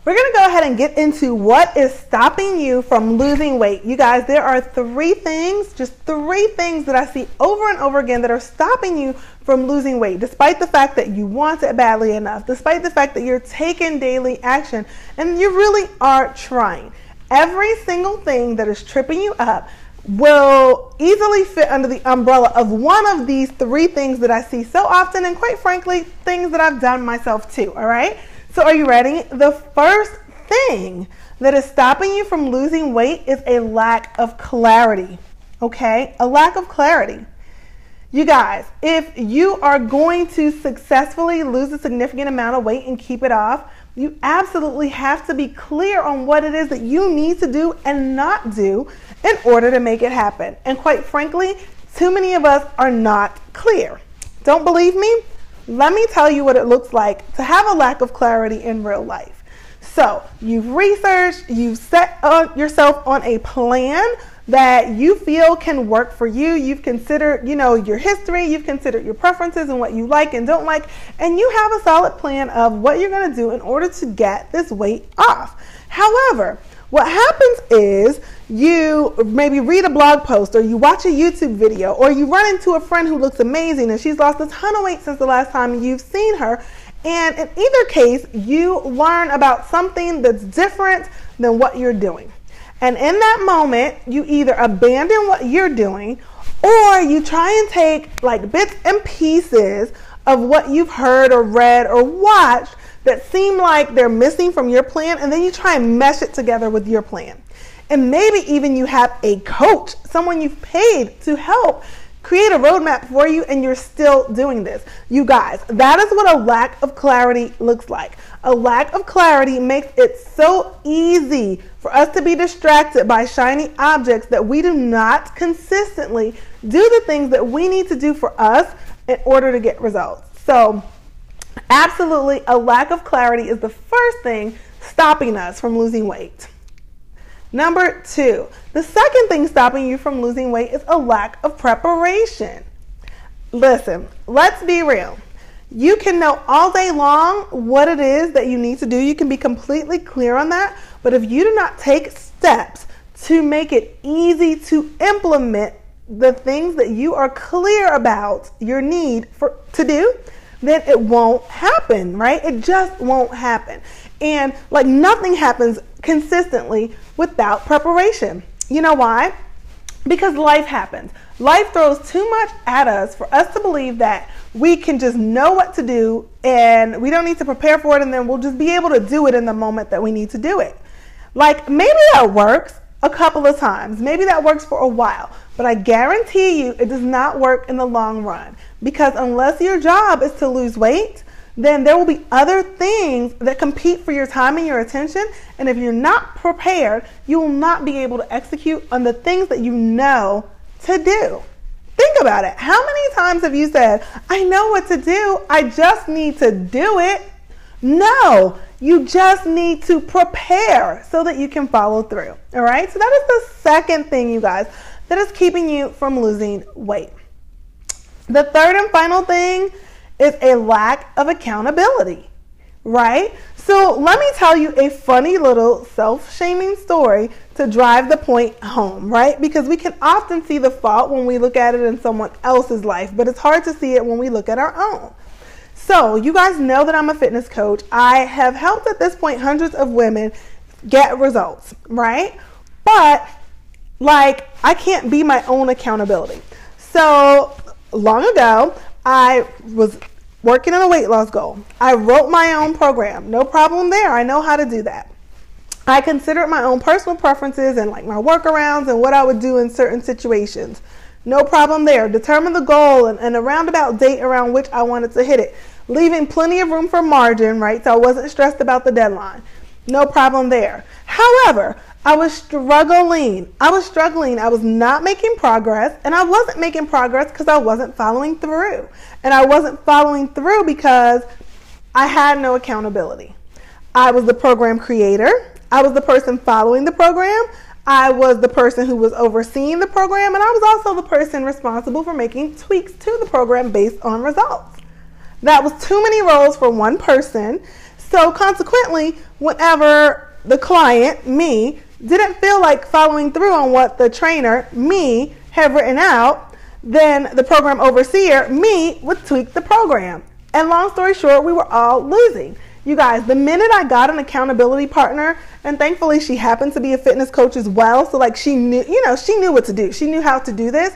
We're going to go ahead and get into what is stopping you from losing weight. You guys, there are three things that I see over and over again that are stopping you from losing weight, despite the fact that you want it badly enough, despite the fact that you're taking daily action and you really are trying. Every single thing that is tripping you up will easily fit under the umbrella of one of these three things that I see so often, and quite frankly, things that I've done myself too, all right? So are you ready? The first thing that is stopping you from losing weight is a lack of clarity, okay? A lack of clarity. You guys, if you are going to successfully lose a significant amount of weight and keep it off, you absolutely have to be clear on what it is that you need to do and not do in order to make it happen. And quite frankly, too many of us are not clear. Don't believe me? Let me tell you what it looks like to have a lack of clarity in real life. So you've researched, you've set yourself on a plan that you feel can work for you. You've considered, your history, you've considered your preferences and what you like and don't like, and you have a solid plan of what you're going to do in order to get this weight off. However, what happens is you maybe read a blog post or you watch a YouTube video or you run into a friend who looks amazing and she's lost a ton of weight since the last time you've seen her. And in either case, you learn about something that's different than what you're doing. And in that moment, you either abandon what you're doing or you try and take like bits and pieces of what you've heard or read or watched that seem like they're missing from your plan, and then you try and mesh it together with your plan. And maybe even you have a coach, someone you've paid to help create a roadmap for you, and you're still doing this. You guys, that is what a lack of clarity looks like. A lack of clarity makes it so easy for us to be distracted by shiny objects that we do not consistently do the things that we need to do for us in order to get results. So absolutely, a lack of clarity is the first thing stopping us from losing weight. Number two, the second thing stopping you from losing weight is a lack of preparation. Listen, let's be real. You can know all day long what it is that you need to do. You can be completely clear on that. But if you do not take steps to make it easy to implement the things that you are clear about your need to do, then it won't happen, right? It just won't happen. And like nothing happens consistently without preparation. You know why? Because life happens. Life throws too much at us for us to believe that we can just know what to do and we don't need to prepare for it, and then we'll just be able to do it in the moment that we need to do it. Like maybe that works a couple of times. Maybe that works for a while, but I guarantee you it does not work in the long run, because unless your job is to lose weight, then there will be other things that compete for your time and your attention. And if you're not prepared, you will not be able to execute on the things that you know to do. Think about it. How many times have you said, I know what to do, I just need to do it? No, you just need to prepare so that you can follow through. All right. So that is the second thing, you guys, that is keeping you from losing weight. The third and final thing is a lack of accountability, right? So let me tell you a funny little self-shaming story to drive the point home, right? Because we can often see the fault when we look at it in someone else's life, but it's hard to see it when we look at our own. So you guys know that I'm a fitness coach. I have helped at this point hundreds of women get results, right? But like I can't be my own accountability. So long ago, I was working on a weight loss goal. I wrote my own program. No problem there. I know how to do that. I considered my own personal preferences and like my workarounds and what I would do in certain situations. No problem there. Determined the goal and a roundabout date around which I wanted to hit it, leaving plenty of room for margin, right? So I wasn't stressed about the deadline. No problem there. However, I was struggling. I was not making progress, and I wasn't making progress because I wasn't following through. And I wasn't following through because I had no accountability. I was the program creator. I was the person following the program. I was the person who was overseeing the program, and I was also the person responsible for making tweaks to the program based on results. That was too many roles for one person. So consequently, whenever the client, me, didn't feel like following through on what the trainer, me, had written out, then the program overseer, me, would tweak the program. And long story short, we were all losing. You guys, the minute I got an accountability partner, and thankfully she happened to be a fitness coach as well, so like she knew, she knew what to do. She knew how to do this.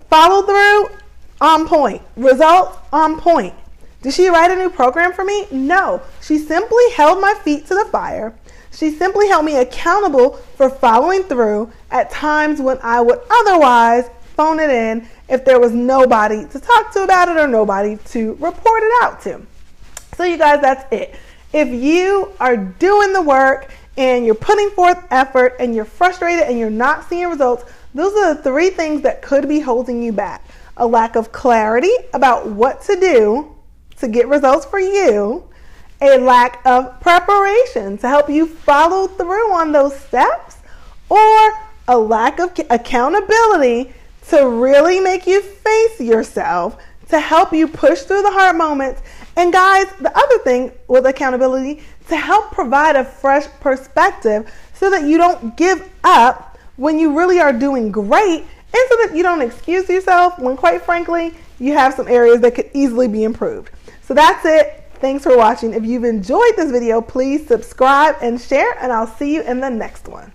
Follow through, on point. Results, on point. Did she write a new program for me? No. She simply held my feet to the fire. She simply held me accountable for following through at times when I would otherwise phone it in if there was nobody to talk to about it or nobody to report it out to. So you guys, that's it. If you are doing the work and you're putting forth effort and you're frustrated and you're not seeing results, those are the 3 things that could be holding you back. A lack of clarity about what to do to get results for you, a lack of preparation to help you follow through on those steps, or a lack of accountability to really make you face yourself, to help you push through the hard moments. And guys, the other thing with accountability, to help provide a fresh perspective so that you don't give up when you really are doing great, and so that you don't excuse yourself when, quite frankly, you have some areas that could easily be improved. So that's it. Thanks for watching. If you've enjoyed this video, please subscribe and share, and I'll see you in the next one.